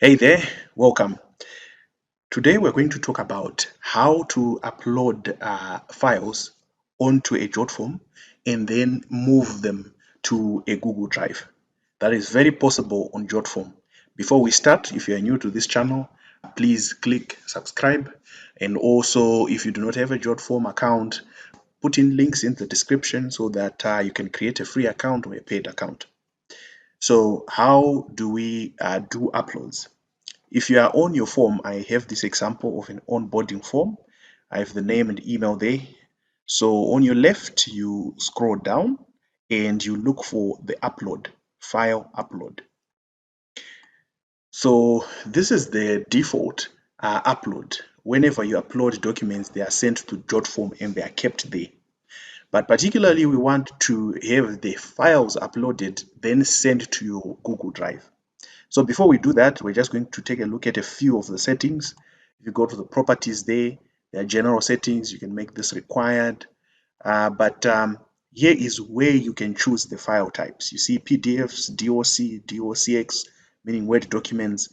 Hey there, welcome. Today we're going to talk about how to upload files onto a Jotform and then move them to a Google Drive. That is very possible on Jotform. Before we start, if you are new to this channel, please click subscribe. And also, if you do not have a Jotform account, put in links in the description so that you can create a free account or a paid account. So how do we do uploads? If you are on your form, I have this example of an onboarding form. I have the name and email there. So on your left, you scroll down and you look for the upload, file upload. So this is the default upload. Whenever you upload documents, they are sent to Jotform and they are kept there. But particularly, we want to have the files uploaded, then sent to your Google Drive. So before we do that, we're just going to take a look at a few of the settings. If you go to the properties there are general settings. You can make this required. But here is where you can choose the file types. You see PDFs, DOC, DOCX, meaning Word documents.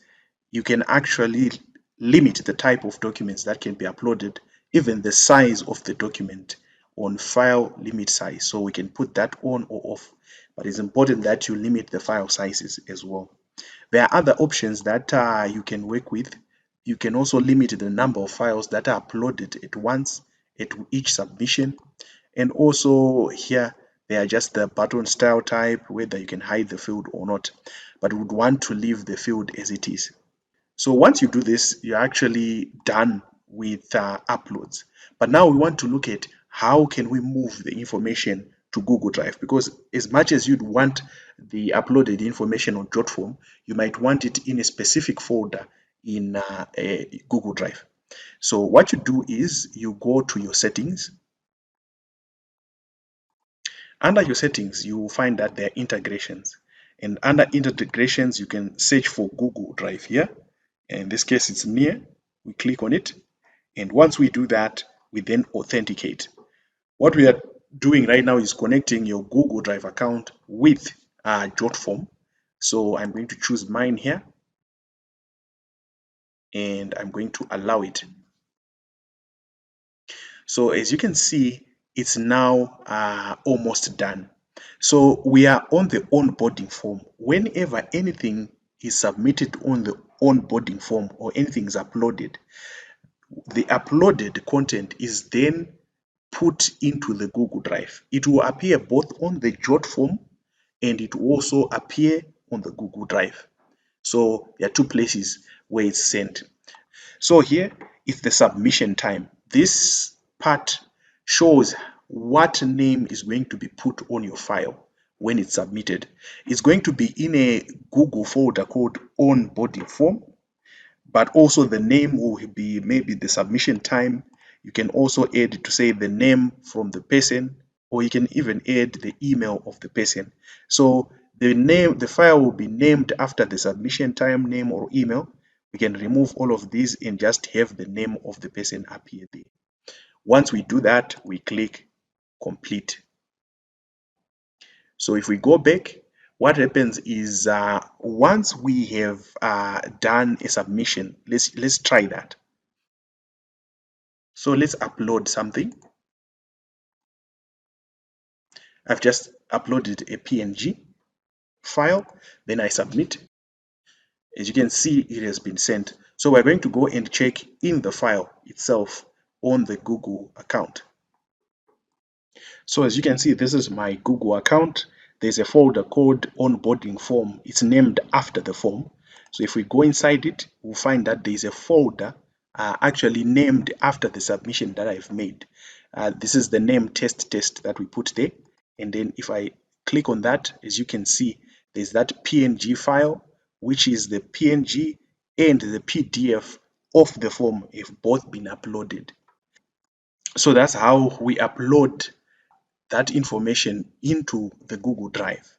You can actually limit the type of documents that can be uploaded, even the size of the document on file limit size. So we can put that on or off. But it's important that you limit the file sizes as well. There are other options that you can work with. You can also limit the number of files that are uploaded at once at each submission. And also here, they are just the button style type, whether you can hide the field or not, but would want to leave the field as it is. So once you do this, you're actually done with uploads. But now we want to look at how can we move the information to Google Drive, because as much as you'd want the uploaded information on Jotform, you might want it in a specific folder in a Google Drive. So what you do is you go to your settings. Under your settings, you will find that there are integrations. And under integrations, you can search for Google Drive here. And in this case, it's near. We click on it. And once we do that, we then authenticate. What we are doing right now is connecting your Google Drive account with Jotform. So I'm going to choose mine here. And I'm going to allow it. So as you can see, it's now almost done. So we are on the onboarding form. Whenever anything is submitted on the onboarding form or anything is uploaded, the uploaded content is then put into the Google Drive. It will appear both on the Jotform and it will also appear on the Google Drive. So there are two places where it's sent. So here is the submission time. This part shows what name is going to be put on your file when it's submitted. It's going to be in a Google folder called onboarding form, but also the name will be maybe the submission time. You can also add to say the name from the person, or you can even add the email of the person. So the file will be named after the submission time, name or email. We can remove all of these and just have the name of the person appear there. Once we do that, we click complete. So if we go back, what happens is once we have done a submission, let's try that. So let's upload something. I've just uploaded a PNG file, then I submit. As you can see, it has been sent. So we're going to go and check in the file itself on the Google account. So as you can see, this is my Google account. There's a folder called onboarding form. It's named after the form. So if we go inside it, we'll find that there's a folder actually named after the submission that I've made. This is the name test that we put there. And then if I click on that, as you can see, there's that PNG file, which is the PNG and the PDF of the form have both been uploaded. So that's how we upload that information into the Google Drive.